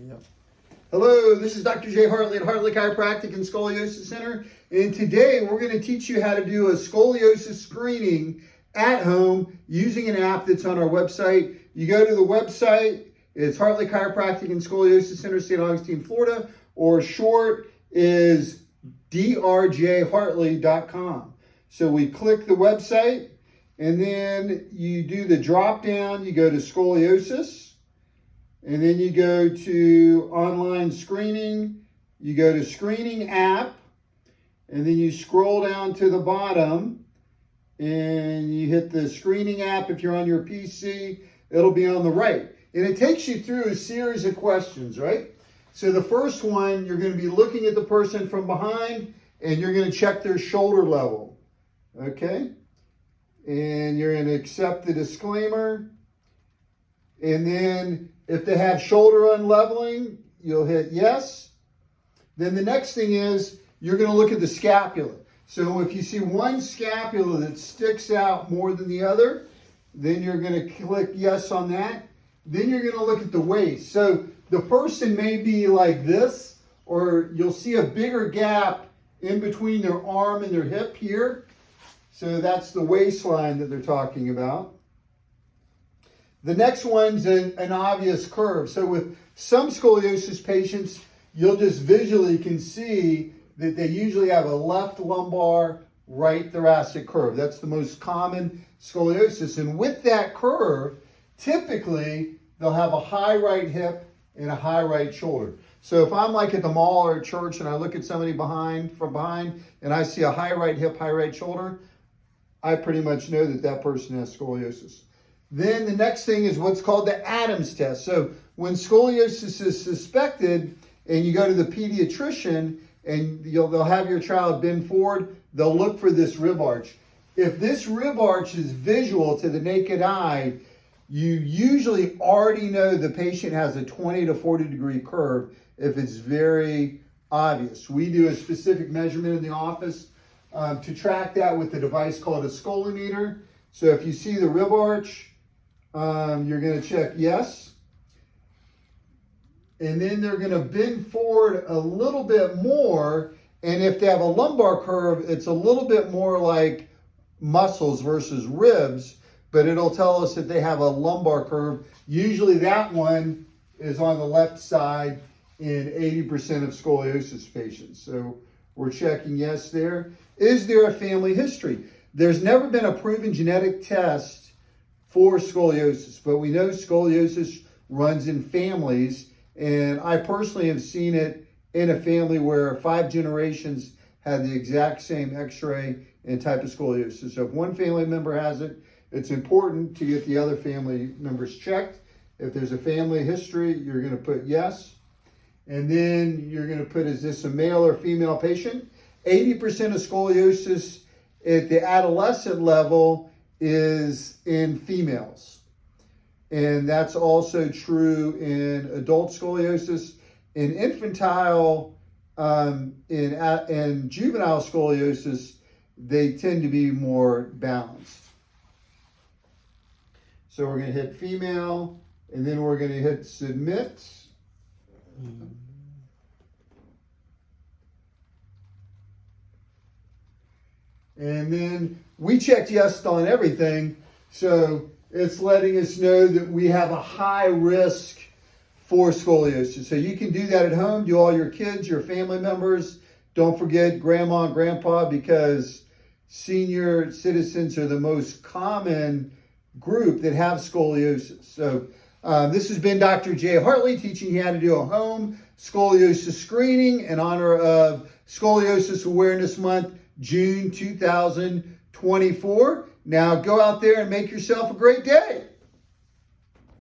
Yep. Hello, this is Dr. J. Hartley at Hartley Chiropractic and Scoliosis Center. And today we're going to teach you how to do a scoliosis screening at home using an app that's on our website. You go to the website, it's Hartley Chiropractic and Scoliosis Center, St. Augustine, Florida, or short is drjhartley.com. So we click the website and then you do the drop down, you go to scoliosis, and then you go to online screening, you go to screening app, and then you scroll down to the bottom and you hit the screening app. If you're on your PC, it'll be on the right. And it takes you through a series of questions, right? So the first one, you're going to be looking at the person from behind and you're going to check their shoulder level, okay? And you're going to accept the disclaimer. And then if they have shoulder unleveling, you'll hit yes. Then the next thing is you're going to look at the scapula. So if you see one scapula that sticks out more than the other, then you're going to click yes on that. Then you're going to look at the waist. So the person may be like this, or you'll see a bigger gap in between their arm and their hip here. So that's the waistline that they're talking about. The next one's an obvious curve. So with some scoliosis patients, you'll just visually can see that they usually have a left lumbar, right thoracic curve. That's the most common scoliosis. And with that curve, typically they'll have a high right hip and a high right shoulder. So if I'm like at the mall or at church and I look at somebody from behind and I see a high right hip, high right shoulder, I pretty much know that that person has scoliosis. Then the next thing is what's called the Adams test. So when scoliosis is suspected and you go to the pediatrician and they'll have your child bend forward, they'll look for this rib arch. If this rib arch is visual to the naked eye, you usually already know the patient has a 20 to 40 degree curve if it's very obvious. We do a specific measurement in the office to track that with a device called a scoliometer. So if you see the rib arch, you're going to check yes. And then they're going to bend forward a little bit more. And if they have a lumbar curve, it's a little bit more like muscles versus ribs, but it'll tell us that they have a lumbar curve. Usually that one is on the left side in 80% of scoliosis patients. So we're checking yes there. Is there a family history? There's never been a proven genetic test for scoliosis, but we know scoliosis runs in families. And I personally have seen it in a family where 5 generations had the exact same x-ray and type of scoliosis. So if one family member has it, it's important to get the other family members checked. If there's a family history, you're going to put yes. And then you're going to put, is this a male or female patient? 80% of scoliosis at the adolescent level is in females. And that's also true in adult scoliosis. In infantile and juvenile scoliosis, they tend to be more balanced. So we're going to hit female, and then we're going to hit submit. And then we checked yes on everything. So it's letting us know that we have a high risk for scoliosis. So you can do that at home, do all your kids, your family members. Don't forget grandma and grandpa, because senior citizens are the most common group that have scoliosis. So this has been Dr. J. Hartley teaching you how to do a home scoliosis screening in honor of Scoliosis Awareness Month, June 2024. Now go out there and make yourself a great day.